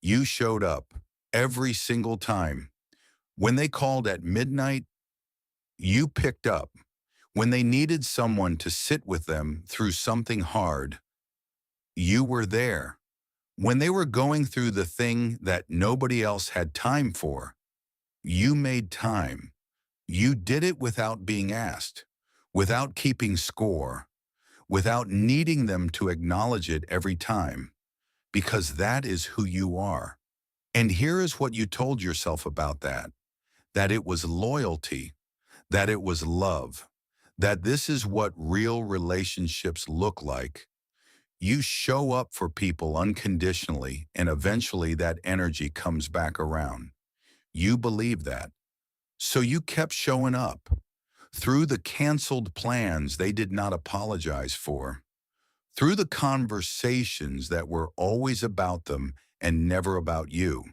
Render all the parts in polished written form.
You showed up every single time. When they called at midnight, you picked up. When they needed someone to sit with them through something hard, you were there. When they were going through the thing that nobody else had time for, you made time. You did it without being asked, without keeping score, without needing them to acknowledge it every time, because that is who you are. And here is what you told yourself about that it was loyalty, that it was love, that this is what real relationships look like. You show up for people unconditionally, and eventually that energy comes back around. You believe that. So you kept showing up through the canceled plans they did not apologize for, through the conversations that were always about them and never about you,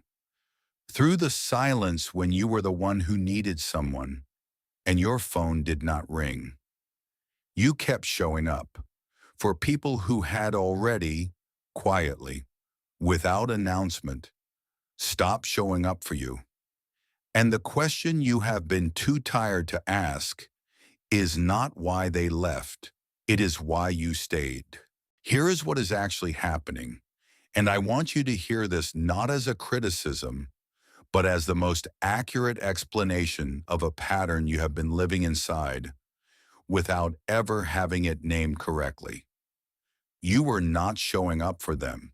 through the silence when you were the one who needed someone and your phone did not ring. You kept showing up for people who had already, quietly, without announcement, stopped showing up for you. And the question you have been too tired to ask is not why they left. It is why you stayed. Here is what is actually happening. And I want you to hear this not as a criticism, but as the most accurate explanation of a pattern you have been living inside without ever having it named correctly. You were not showing up for them.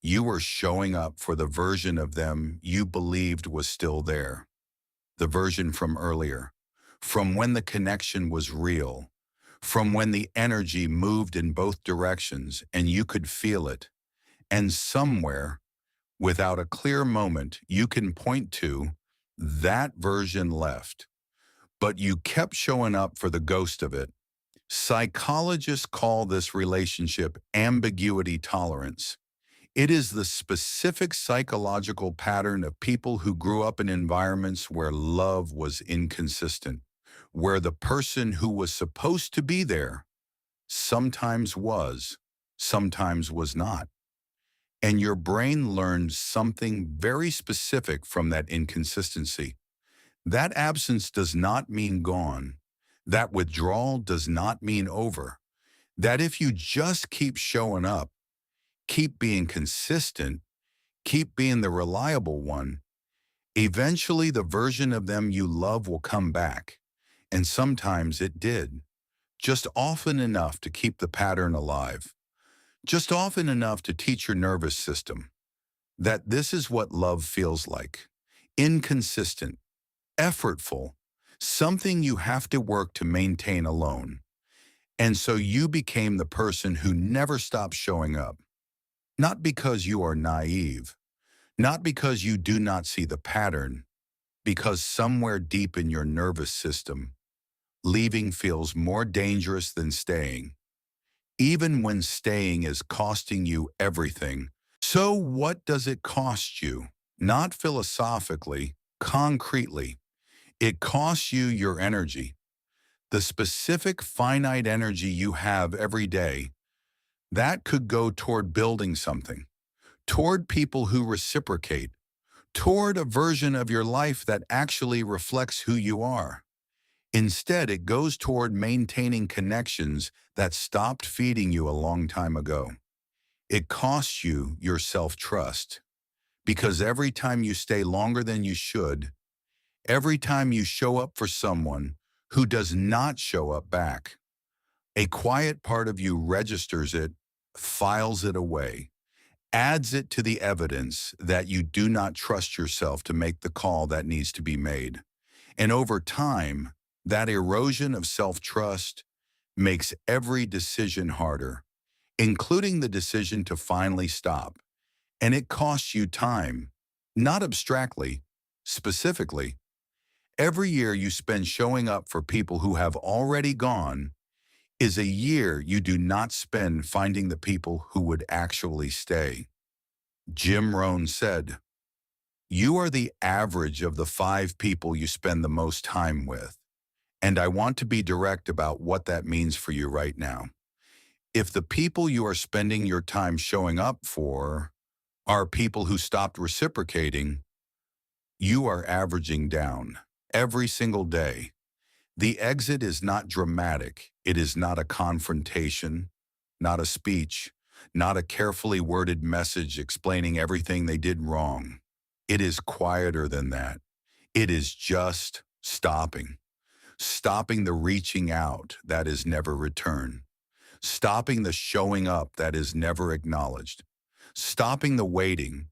You were showing up for the version of them you believed was still there. The version from earlier, from when the connection was real, from when the energy moved in both directions and you could feel it. And somewhere, without a clear moment you can point to, that version left. But you kept showing up for the ghost of it. Psychologists call this relationship ambiguity tolerance. It is the specific psychological pattern of people who grew up in environments where love was inconsistent, where the person who was supposed to be there sometimes was not. And your brain learned something very specific from that inconsistency. That absence does not mean gone. That withdrawal does not mean over. That if you just keep showing up, keep being consistent, keep being the reliable one, eventually the version of them you love will come back. And sometimes it did, just often enough to keep the pattern alive, just often enough to teach your nervous system that this is what love feels like: inconsistent, effortful, something you have to work to maintain alone. And so you became the person who never stopped showing up. Not because you are naive, not because you do not see the pattern, because somewhere deep in your nervous system, leaving feels more dangerous than staying, even when staying is costing you everything. So what does it cost you? Not philosophically, concretely. It costs you your energy, the specific finite energy you have every day. That could go toward building something, toward people who reciprocate, toward a version of your life that actually reflects who you are. Instead, it goes toward maintaining connections that stopped feeding you a long time ago. It costs you your self-trust, because every time you stay longer than you should, every time you show up for someone who does not show up back, a quiet part of you registers it, files it away, adds it to the evidence that you do not trust yourself to make the call that needs to be made. And over time, that erosion of self-trust makes every decision harder, including the decision to finally stop. And it costs you time, not abstractly, specifically. Every year you spend showing up for people who have already gone is a year you do not spend finding the people who would actually stay. Jim Rohn said, "You are the average of the 5 people you spend the most time with." And I want to be direct about what that means for you right now. If the people you are spending your time showing up for are people who stopped reciprocating. You are averaging down every single day. The exit is not dramatic. It is not a confrontation, not a speech, not a carefully worded message explaining everything they did wrong. It is quieter than that. It is just stopping. Stopping the reaching out that is never returned. Stopping the showing up that is never acknowledged. Stopping the waiting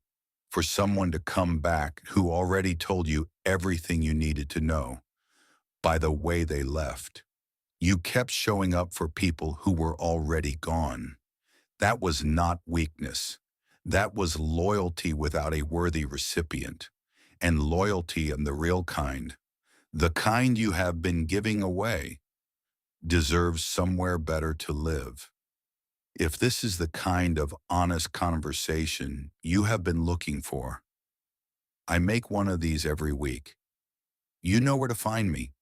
for someone to come back who already told you everything you needed to know by the way they left. You kept showing up for people who were already gone. That was not weakness. That was loyalty without a worthy recipient. And loyalty in the real kind, the kind you have been giving away, deserves somewhere better to live. If this is the kind of honest conversation you have been looking for, I make one of these every week. You know where to find me.